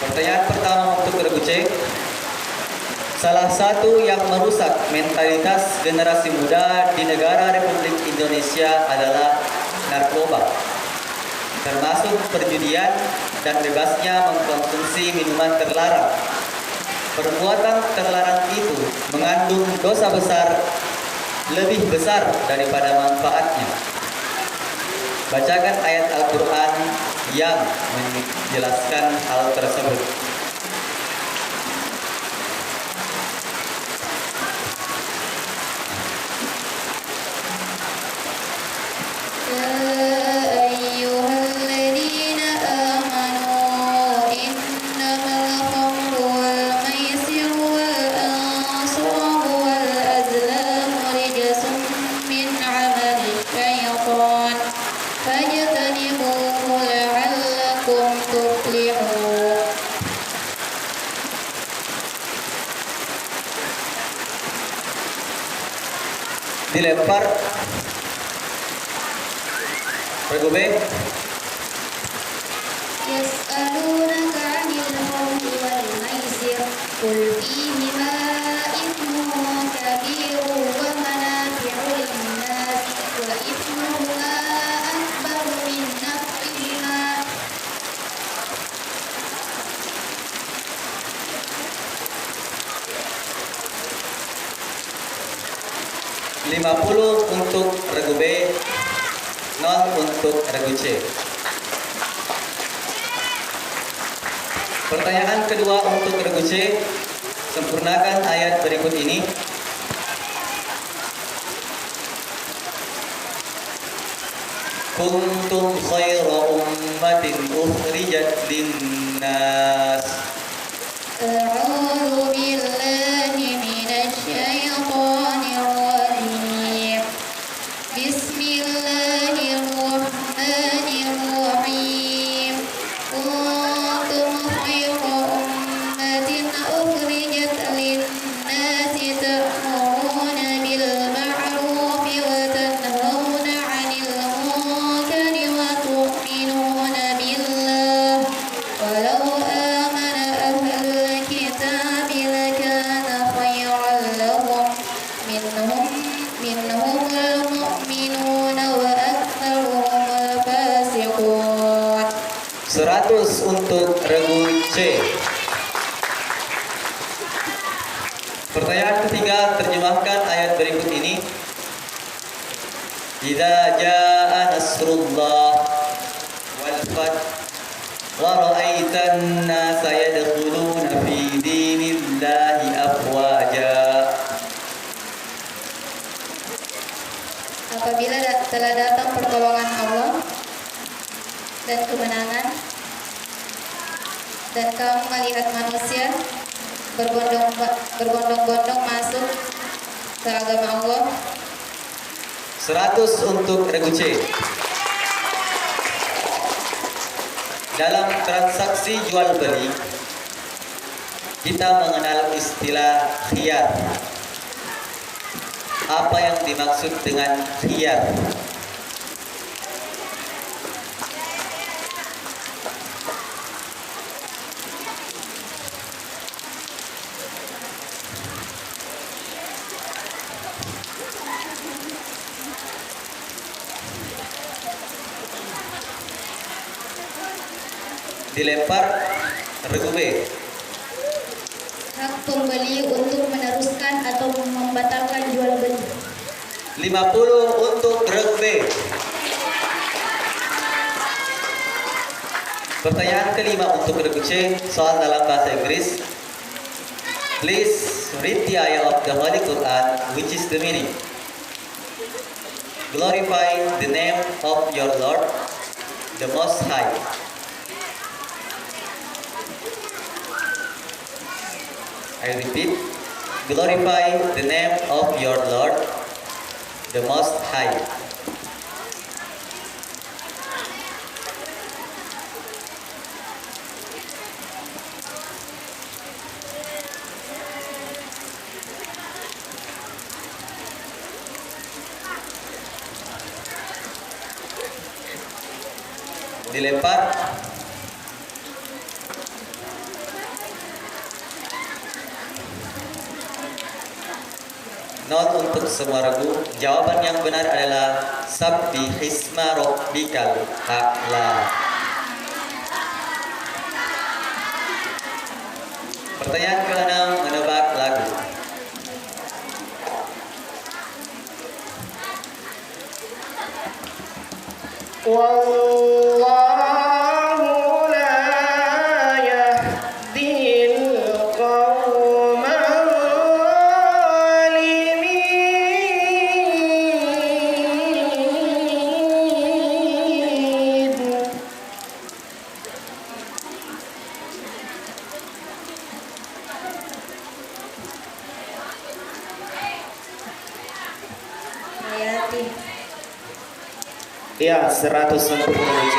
Pertanyaan pertama untuk regu C. Salah satu yang merusak mentalitas generasi muda di negara Republik Indonesia adalah narkoba, termasuk perjudian dan bebasnya mengkonsumsi minuman terlarang. Perbuatan terlarang itu mengandung dosa besar, lebih besar daripada manfaatnya. Bacakan ayat Al-Quran yang menjelaskan hal tersebut. Dilempar. Regu B. Yas'alunaka 'anil khamri wal maisir qul fihima ithmun kabirun wa manafi'u lin-nas wa ithmuhuma akbaru min naf'ihima. $50 untuk regu B, 0 untuk regu C. Pertanyaan kedua untuk regu C. Sempurnakan ayat berikut ini. Kuntum khaira ummatin ukhrijat linnas. A'udzu billahi minasy syaithanir rajim. Bismillahirrahmanirrahim. Kuntum khayra ummatin ukhrijat lin-nasi ta'muruna bil ma'rufi wa tanhauna 'anil munkari wa tu'minuna billah. Walau amana ahlul kitabi lakana khayran lahum minhumul mu'minuna wa aktsaruhumul fasiqun. 100 untuk regu C. Pertanyaan ketiga, terjemahkan ayat berikut ini. Idza jaa nasrullah wal fath wa ra'aitan nasa yadkhuluna fi dinillahi afwaja. Apabila telah datang pertolongan Allah dan kemenangan, dan kamu melihat manusia berbondong-bondong masuk ke agama Allah. 100 untuk regu C. Dalam transaksi jual beli, kita mengenal istilah khiyar. Apa yang dimaksud dengan khiyar? Dilempar. Regu B. Hak pembeli untuk meneruskan atau membatalkan jual beli. 50 untuk regu B. Pertanyaan kelima untuk regu C, soal dalam bahasa Inggris. Please read the ayah of the Holy Quran, which is the meaning. Glorify the name of your Lord, the Most High. I repeat, glorify the name of your Lord, the Most High. Dilempar. Nol untuk semua regu. Jawaban yang benar adalah Sabbihisma Rabbikal A'la. Pertanyaan ke-6, menebak lagu. Wallahu la yahdil qawmal zalimin. Hayati. Ya, 100 untuk Regu C.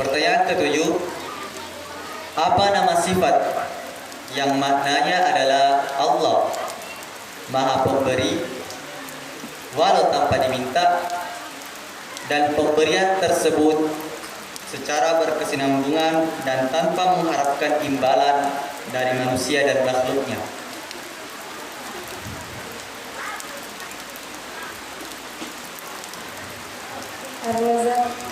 Pertanyaan ke-7, apa nama sifat yang maknanya adalah Allah Maha Pemberi walau tanpa diminta, dan pemberian tersebut secara berkesinambungan dan tanpa mengharapkan imbalan dari manusia dan makhluknya. Ar-Razak.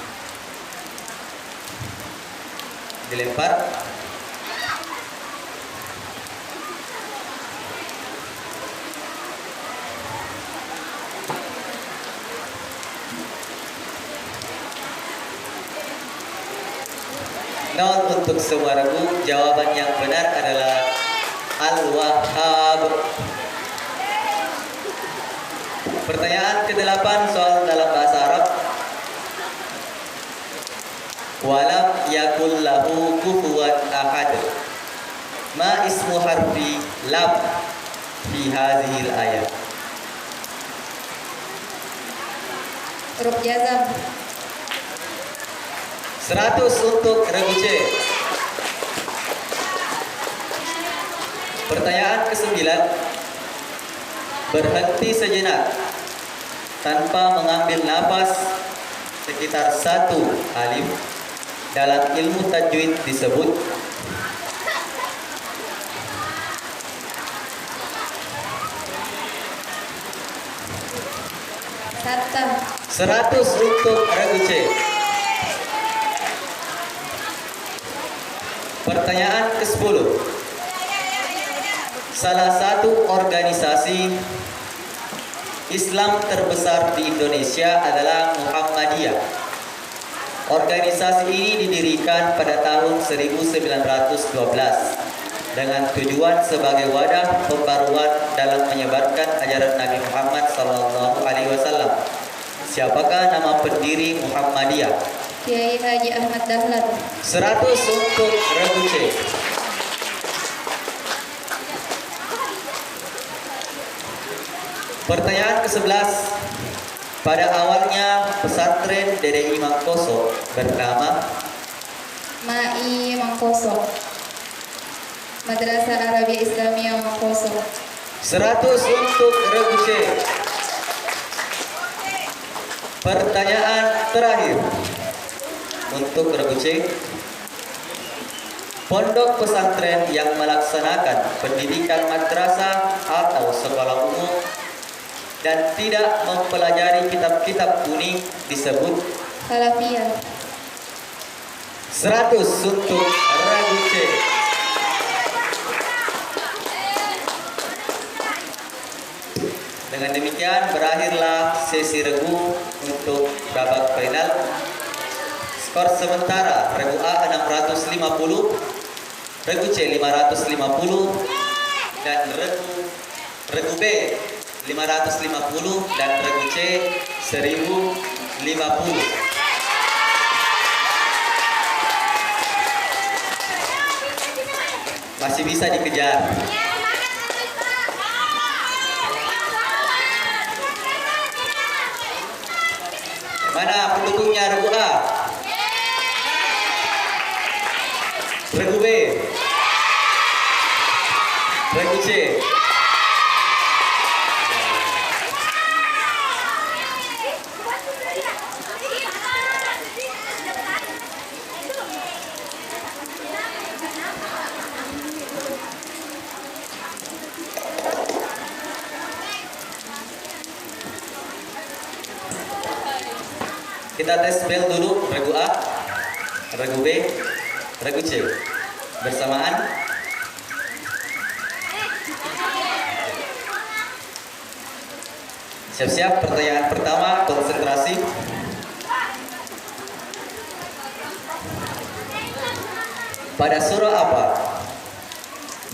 Dilempar. Nol untuk semua regu. Jawaban yang benar adalah Al-Wahhab. Pertanyaan ke-8, soal dalam bahasa Arab. Walam yakul lahu kufuwan ahad. Ma ismu harfi lam fi hadhil ayat. Huruf jazam. 100 untuk Regu C. Pertanyaan ke-9. Berhenti sejenak tanpa mengambil nafas sekitar 1 alif dalam ilmu tajwid disebut Satta. 100 untuk Regu C. Pertanyaan ke-10. Salah satu organisasi Islam terbesar di Indonesia adalah Muhammadiyah. Organisasi ini didirikan pada tahun 1912 dengan tujuan sebagai wadah pembaruan dalam menyebarkan ajaran Nabi Muhammad SAW. Siapakah nama pendiri Muhammadiyah? Kiai Haji Ahmad Dahlan. 100 untuk Regu C. Pertanyaan ke-11. Pada awalnya pesantren DDI Mangkoso bernama Mai Mangkoso. Madrasah Arabia Islamiyah Mangkoso. 100 untuk Regu C. Pertanyaan terakhir untuk Regu C. Pondok pesantren yang melaksanakan pendidikan madrasah atau sekolah umum dan tidak mempelajari kitab-kitab kuning disebut Salafiyah. 100 untuk Regu C. Dengan demikian berakhirlah sesi regu untuk babak final. Skor sementara Regu A 650, Regu C 550, dan Regu B 550 dan Regu C 1050. Masih bisa dikejar. Mana pendukungnya Regu A? Regu B? Regu C? Kita tes bel dulu, regu A, regu B, regu C. Bersamaan. Siap-siap, pertanyaan pertama, konsentrasi. Pada surah apa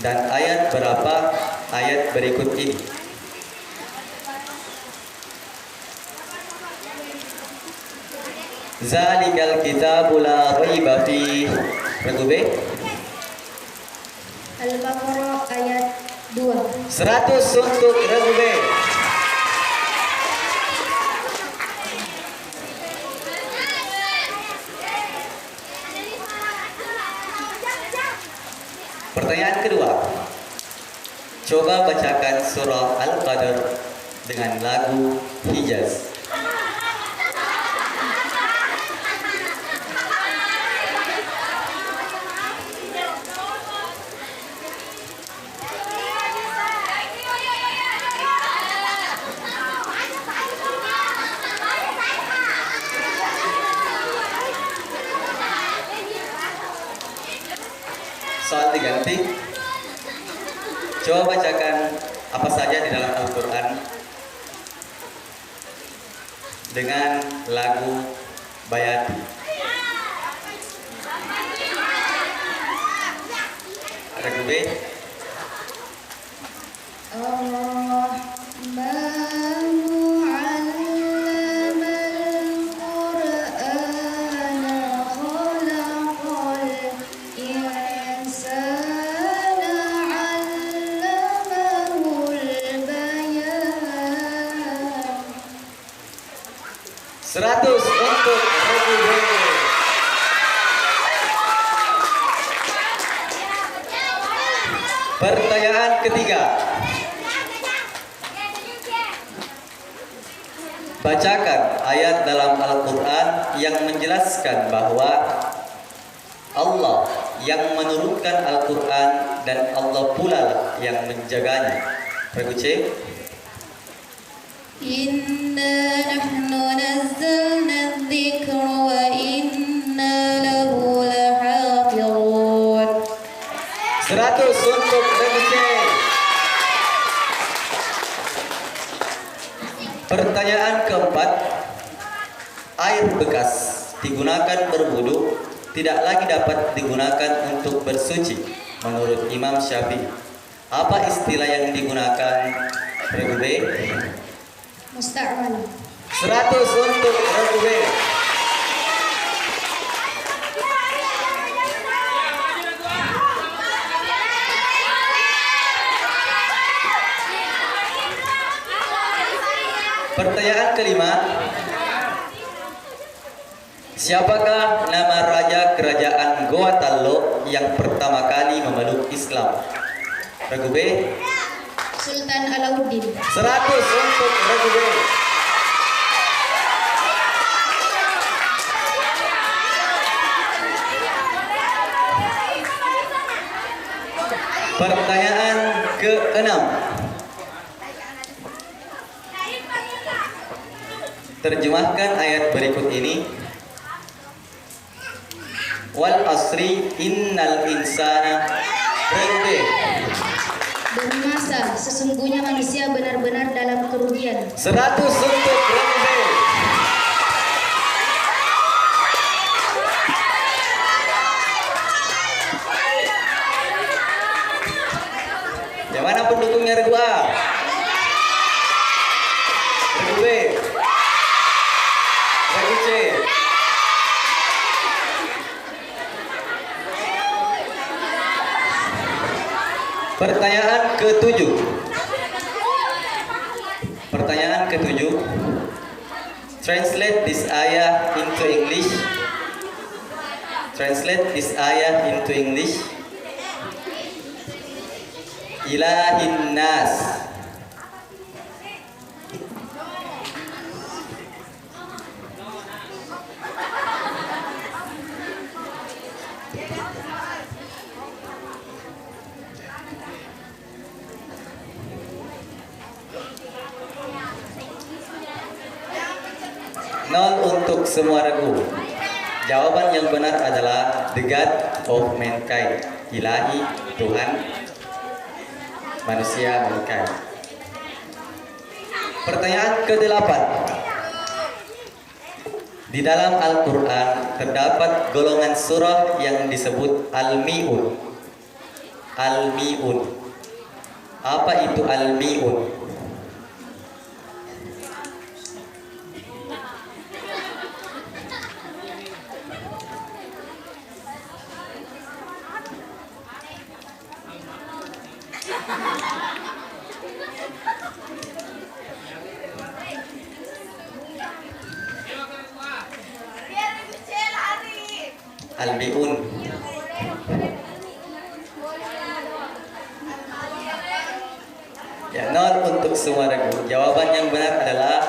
dan ayat berapa ayat berikut ini? Zalikal kitabu la raiba fi. Regu B. Al-Baqarah ayat 2. 100 untuk regu B. Pertanyaan kedua. Coba bacakan surah Al-Qadr dengan lagu Hijaz. Soal diganti. Coba bacakan apa saja di dalam Al-Quran dengan lagu Bayati. Regu B. Seratus untuk regu B. Pertanyaan ketiga. Bacakan ayat dalam Al-Quran yang menjelaskan bahwa Allah yang menurunkan Al-Quran dan Allah pula yang menjaganya. Regu C. Inna nahnu nazzalna dzikra wa inna lahu lahafizun. 100 untuk regu C. Pertanyaan keempat. Air bekas digunakan berwudu tidak lagi dapat digunakan untuk bersuci menurut Imam Syafi'i. Apa istilah yang digunakan? Regu B. Musta'mal. 100 untuk regu B. Pertanyaan kelima. Siapakah nama raja kerajaan Goa Tallo yang pertama kali memeluk Islam? Regu B. Sultan Alauddin. 100 untuk regu B. Pertanyaan ke-6. Terjemahkan ayat berikut ini. Wal asri innal insana. Regu B. Demi masa, sesungguhnya manusia benar-benar dalam kerugian. 100 untuk regu B. Yang mana pendukungnya regu A? Regu B. Regu C. Pertanyaan ke-7. Pertanyaan ke-7. Translate this ayah into English. Translate this ayah into English. Ilahin nas. Nol untuk semua regu. Jawaban yang benar adalah the God of mankind. Ilahi, Tuhan, manusia, mankind. Pertanyaan ke-8. Di dalam Al-Quran terdapat golongan surah yang disebut Al-Mi'un. Al-Mi'un. Apa itu Al-Mi'un? Al-Mi'un. Ya, nol untuk semua regu. Jawaban yang benar adalah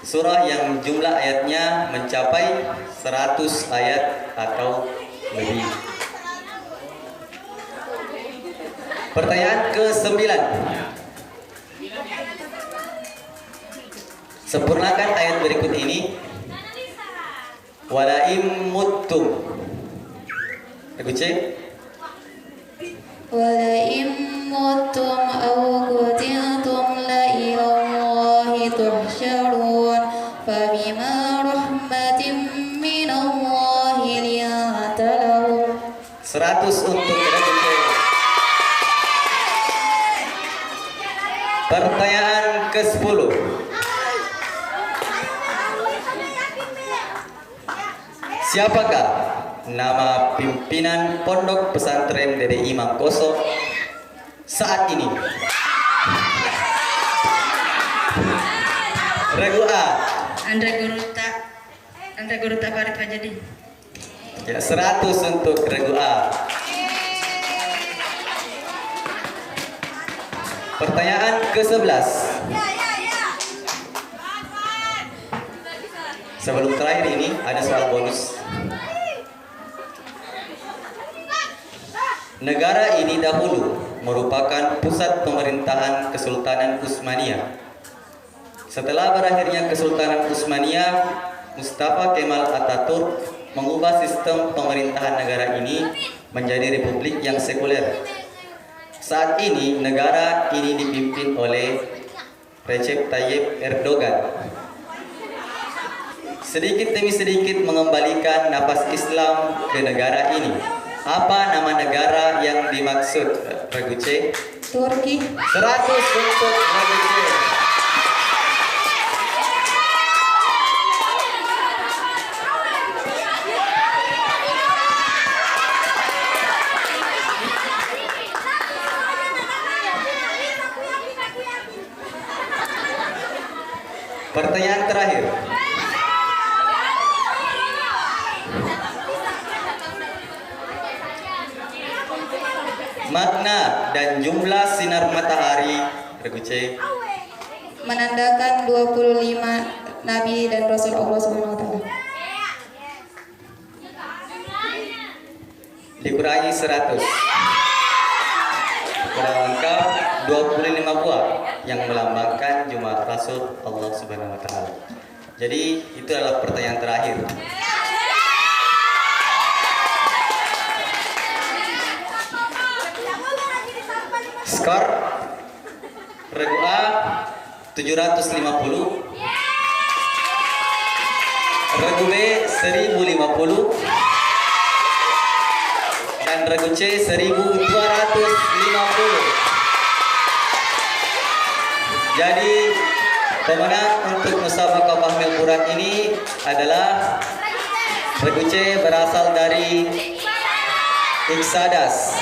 surah yang jumlah ayatnya mencapai 100 ayat atau lebih. Pertanyaan ke-9. Sempurnakan ayat berikut ini. Walaim muttum. Regu C. ولئن متم أو قتلتم لإلى الله تحشرون فبما رحمة من الله لنت لهم 100 untuk regu C. Pertanyaan ke-10. Siapakah nama pimpinan pondok pesantren Dede Imam Koso saat ini? Regu A. Andre Guruta Farid Fajadi. Ya, 100 untuk regu A. Pertanyaan ke-11. Sebelum terakhir ini ada soal bonus. Negara ini dahulu merupakan pusat pemerintahan Kesultanan Utsmaniyah. Setelah berakhirnya Kesultanan Utsmaniyah, Mustafa Kemal Atatürk mengubah sistem pemerintahan negara ini menjadi republik yang sekuler. Saat ini negara ini dipimpin oleh Recep Tayyip Erdogan. Sedikit demi sedikit mengembalikan napas Islam ke negara ini. Apa nama negara yang dimaksud? Regu C. Turki. 100 untuk regu C. Pertanyaan terakhir. Makna dan jumlah sinar matahari. Regu C. Menandakan 25 nabi dan rasul Allah Subhanahu wa taala. Dikurangi 100. Kurang lengkap 25 buah yang melambangkan jumlah rasul Allah Subhanahu wa taala. Jadi itu adalah pertanyaan terakhir. Skor regu A 750, regu B 1050, dan regu C 1250. Jadi pemenang untuk musabaqah Fahmil Quran ini adalah regu C berasal dari Iksadas.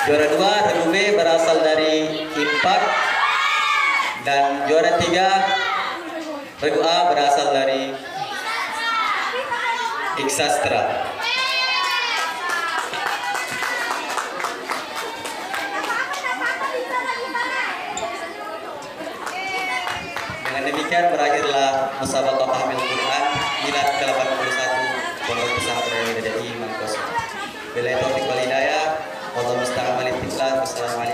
Juara 2 regu B berasal dari Impact, dan juara 3 regu A berasal dari Iksastra. Dengan demikian berakhirlah musabaqah Fahmil Quran milad ke-81 Pondok Pesantren DDI Imam Koso. Billahi taufiq wal hidayah. Wallahu musta'an. Wassalamualaikum.